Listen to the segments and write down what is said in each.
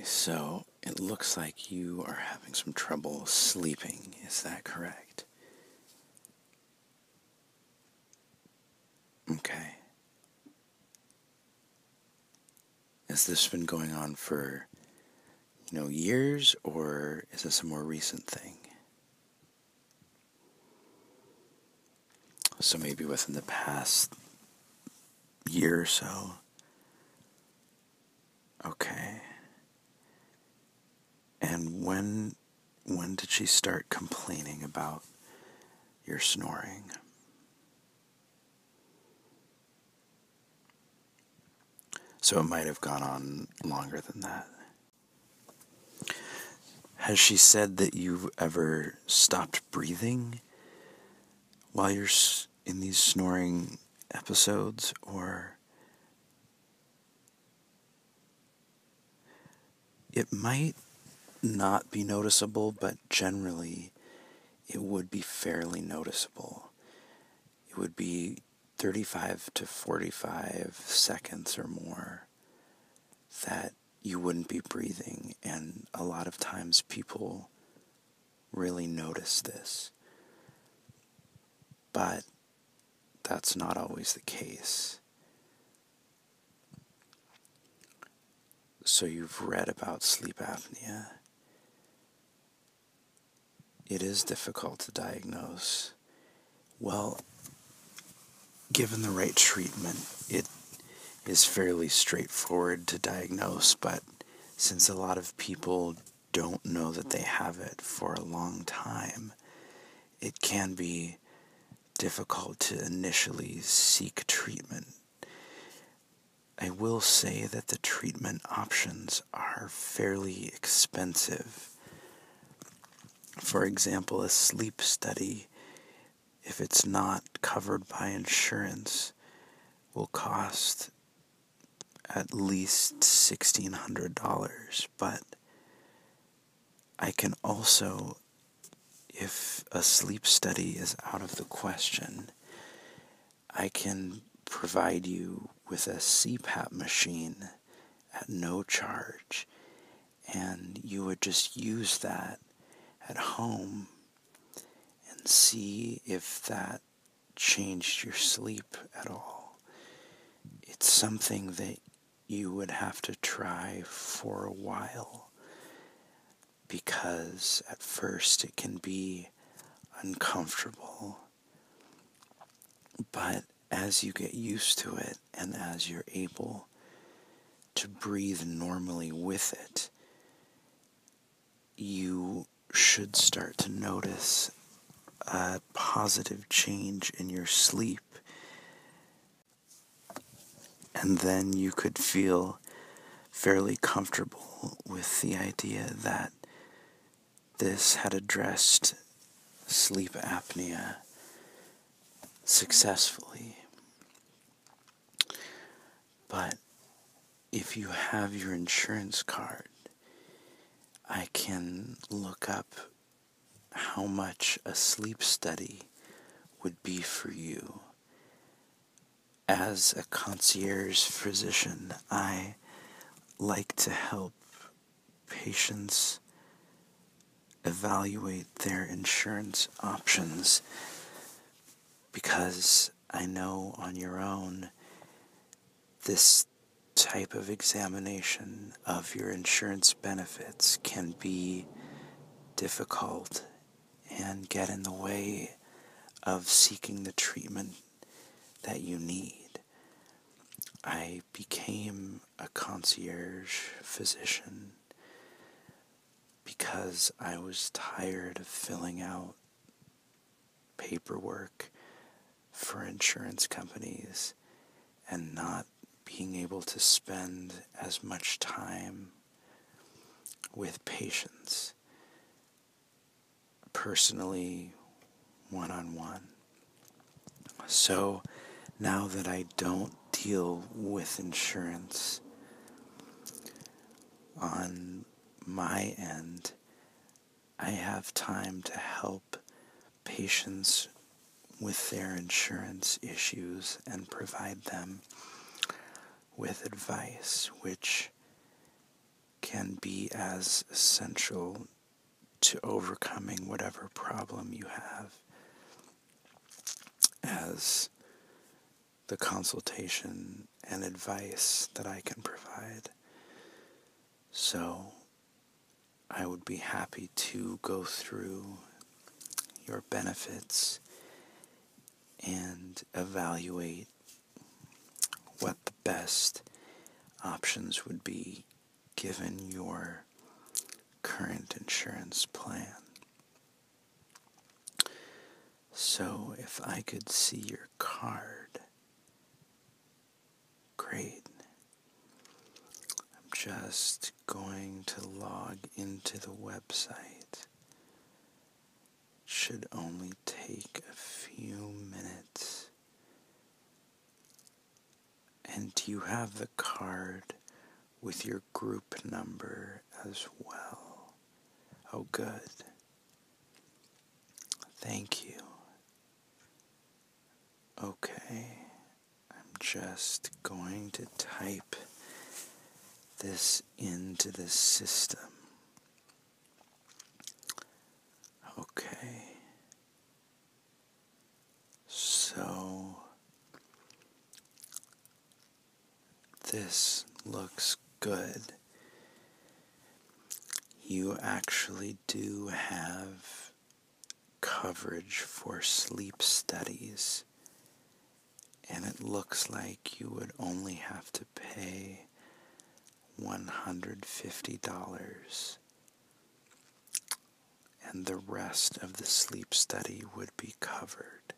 So it looks like you are having some trouble sleeping. Is that correct? Okay. Has this been going on for, years, or is this a more recent thing? So maybe within the past year or so. Okay. And when did she start complaining about your snoring? So it might have gone on longer than that. Has she said that you've ever stopped breathing while you're in these snoring episodes, or it might not be noticeable, but generally it would be fairly noticeable. It would be 35 to 45 seconds or more that you wouldn't be breathing, and a lot of times people really notice this. But that's not always the case. So you've read about sleep apnea. It is difficult to diagnose. Well, given the right treatment, it is fairly straightforward to diagnose, but since a lot of people don't know that they have it for a long time, it can be difficult to initially seek treatment. I will say that the treatment options are fairly expensive. For example, a sleep study, if it's not covered by insurance, will cost at least $1,600. But I can also, if a sleep study is out of the question, I can provide you with a CPAP machine at no charge, and you would just use that at home and see if that changed your sleep at all. It's something that you would have to try for a while, because at first it can be uncomfortable, but as you get used to it and as you're able to breathe normally with it, you should start to notice a positive change in your sleep. And then you could feel fairly comfortable with the idea that this had addressed sleep apnea successfully. But if you have your insurance card, I can look up how much a sleep study would be for you. As a concierge physician, I like to help patients evaluate their insurance options, because I know on your own this type of examination of your insurance benefits can be difficult and get in the way of seeking the treatment that you need. I became a concierge physician because I was tired of filling out paperwork for insurance companies and not being able to spend as much time with patients, personally, one-on-one. So now that I don't deal with insurance on my end, I have time to help patients with their insurance issues and provide them with advice, which can be as essential to overcoming whatever problem you have as the consultation and advice that I can provide. So I would be happy to go through your benefits and evaluate what the best options would be given your current insurance plan. So if I could see your card, great. I'm just going to log into the website. Should only take a few minutes. And do you have the card with your group number as well? Oh, good. Thank you. Okay, I'm just going to type this into the system. Okay. So this looks good. You actually do have coverage for sleep studies, and it looks like you would only have to pay $150, and the rest of the sleep study would be covered.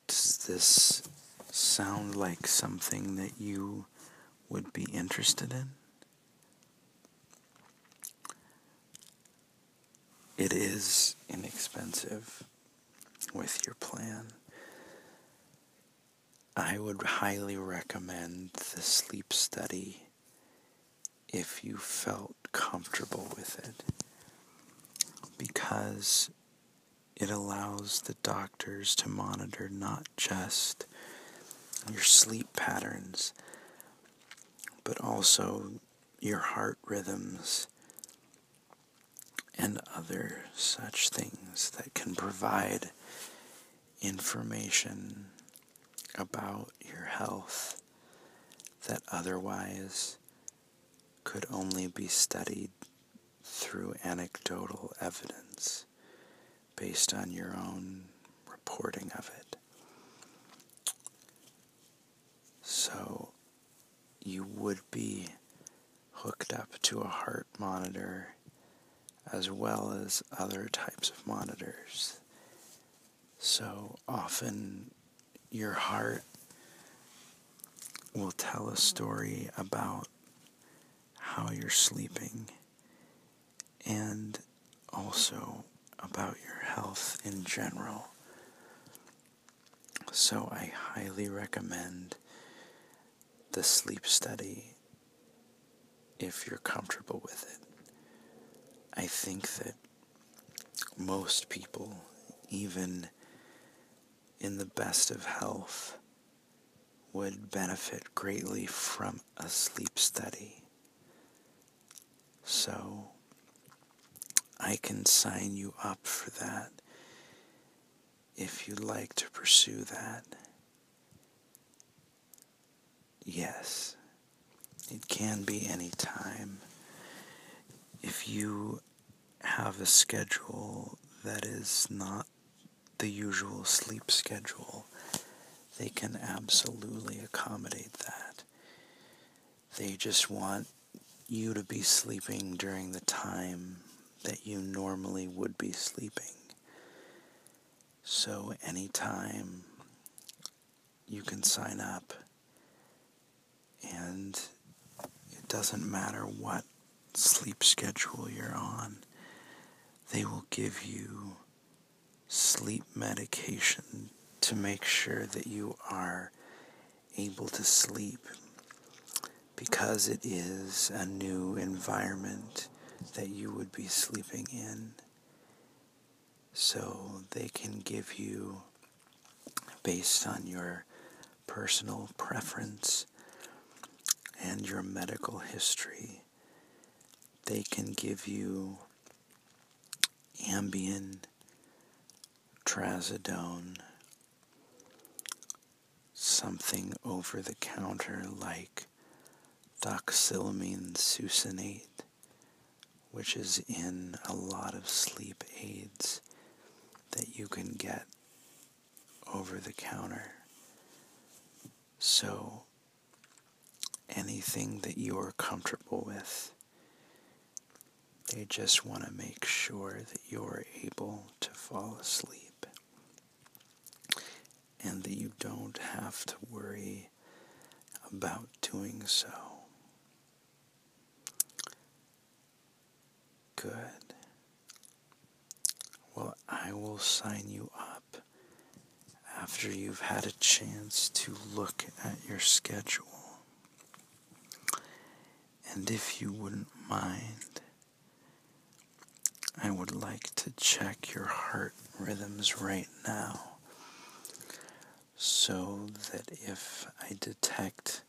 Does this sound like something that you would be interested in? It is inexpensive with your plan. I would highly recommend the sleep study if you felt comfortable with it, because it allows the doctors to monitor not just your sleep patterns, but also your heart rhythms and other such things that can provide information about your health that otherwise could only be studied through anecdotal evidence based on your own reporting of it. So you would be hooked up to a heart monitor as well as other types of monitors. So often your heart will tell a story about how you're sleeping and also about your health in general. So I highly recommend the sleep study if you're comfortable with it. I think that most people, even in the best of health, would benefit greatly from a sleep study. So I can sign you up for that if you'd like to pursue that. Yes, it can be any time. If you have a schedule that is not the usual sleep schedule, they can absolutely accommodate that. They just want you to be sleeping during the time that you normally would be sleeping. So anytime you can sign up, and it doesn't matter what sleep schedule you're on, they will give you sleep medication to make sure that you are able to sleep, because it is a new environment that you would be sleeping in. So they can give you, based on your personal preference and your medical history, they can give you Ambien, trazodone, something over the counter like doxylamine succinate, which is in a lot of sleep aids that you can get over the counter. So anything that you are comfortable with, they just want to make sure that you're able to fall asleep and that you don't have to worry about doing so. Good. Well, I will sign you up after you've had a chance to look at your schedule. And if you wouldn't mind, I would like to check your heart rhythms right now, so that if I detect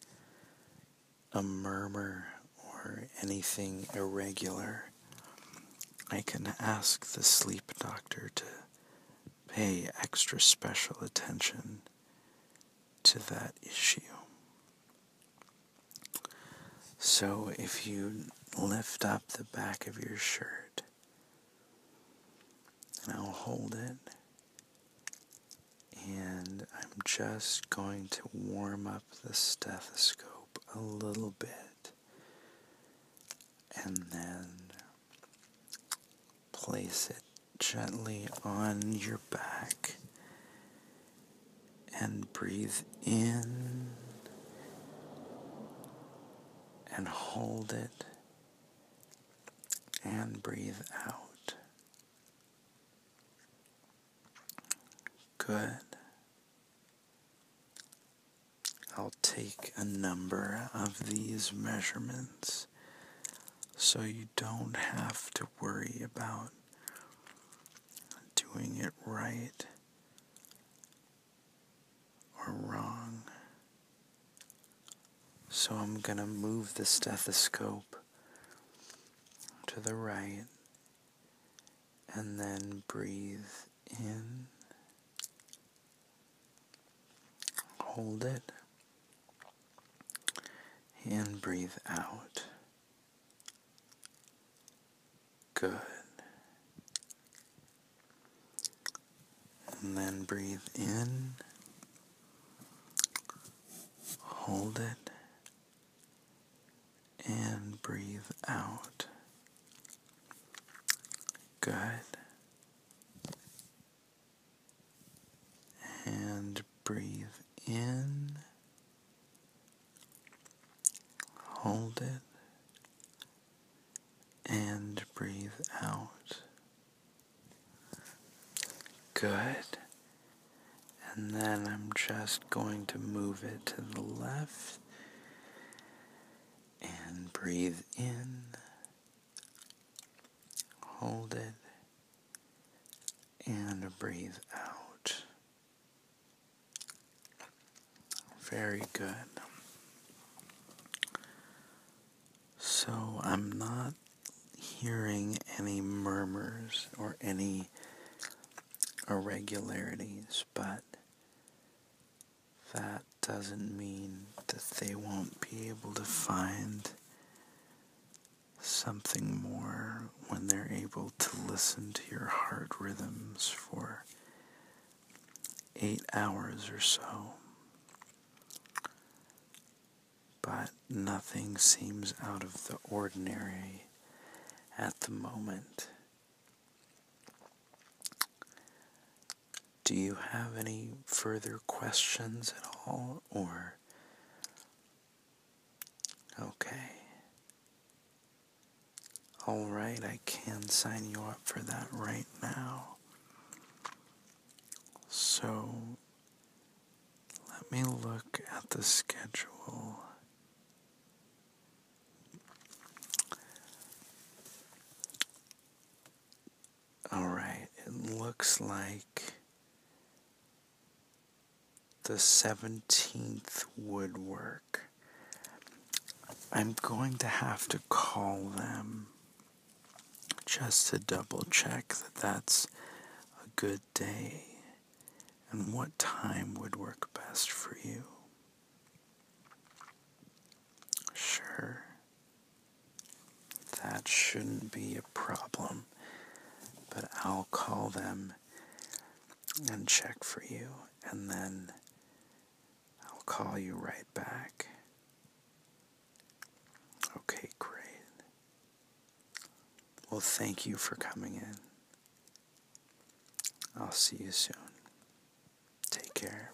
a murmur or anything irregular, I can ask the sleep doctor to pay extra special attention to that issue. So if you lift up the back of your shirt, and I'll hold it, and I'm just going to warm up the stethoscope a little bit, and then place it gently on your back, and breathe in, and hold it, and breathe out. Good. I'll take a number of these measurements so you don't have to worry about doing it right or wrong. So I'm going to move the stethoscope to the right and then breathe in, hold it, and breathe out. Good. And then breathe in, hold it, and breathe out. Good. And breathe in, hold it, and breathe out. Good. And then I'm just going to move it to the left and breathe in, hold it, and breathe out. Very good. So I'm not hearing any murmurs or any irregularities, but that doesn't mean that they won't be able to find something more when they're able to listen to your heart rhythms for 8 hours or so. But nothing seems out of the ordinary at the moment. Do you have any further questions at all, or? Okay. Alright, I can sign you up for that right now. So, let me look at the schedule. Alright, it looks like the 17th would work. I'm going to have to call them just to double check that that's a good day and what time would work best for you. Sure, that shouldn't be a problem, but I'll call them and check for you, and then I'll call you right back. Okay, great. Well, thank you for coming in. I'll see you soon. Take care.